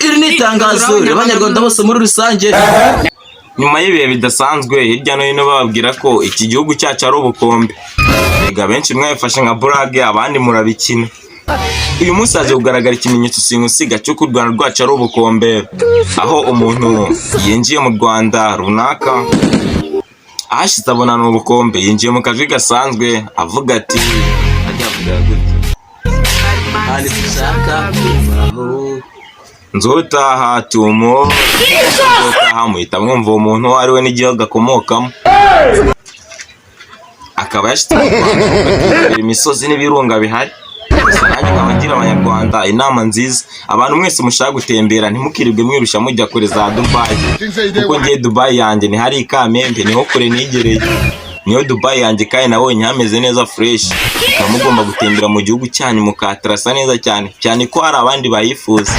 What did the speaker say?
iri ni itangazo ry'abanyarwanda bose muri rusange nyuma y'ibihe bidasanzwe hirya no hino bababwira ko iki gihugu cyacu ari ubukombe. Ega benshi mwabifashe nka burage, abandi murabikina. Uyu munsi haje kugaragara ikimenyetso simusiga cy'uko u Rwanda rwacu ari ubukombe, aho umuntu yinjiye mu Rwanda runaka ahashyize abona ni ubukombe, yinjiye mu kajwi gasanzwe avuga ati nzotaha tumo, nzotaha muhita mwumva uwo muntu uwo ari we n'igihugu akomokamo. Akaba yashyize mu Rwanda imisozi n'ibirunga bihari. Gusa nanjye nkaba ngira abanyarwanda inama nziza, abantu mwese mushaka gutembera ntimukirirwe mwirushya mujya kure za Dubai, kuko ngiye Dubai yanjye ni hari Kamembe, niho kure nigereye, niyo Dubai yanjye kandi nabonye hameze neza fresh. Mugomba gutembera mu gihugu cyanyu mukatarasa neza cyane ko hari abandi bayifuza.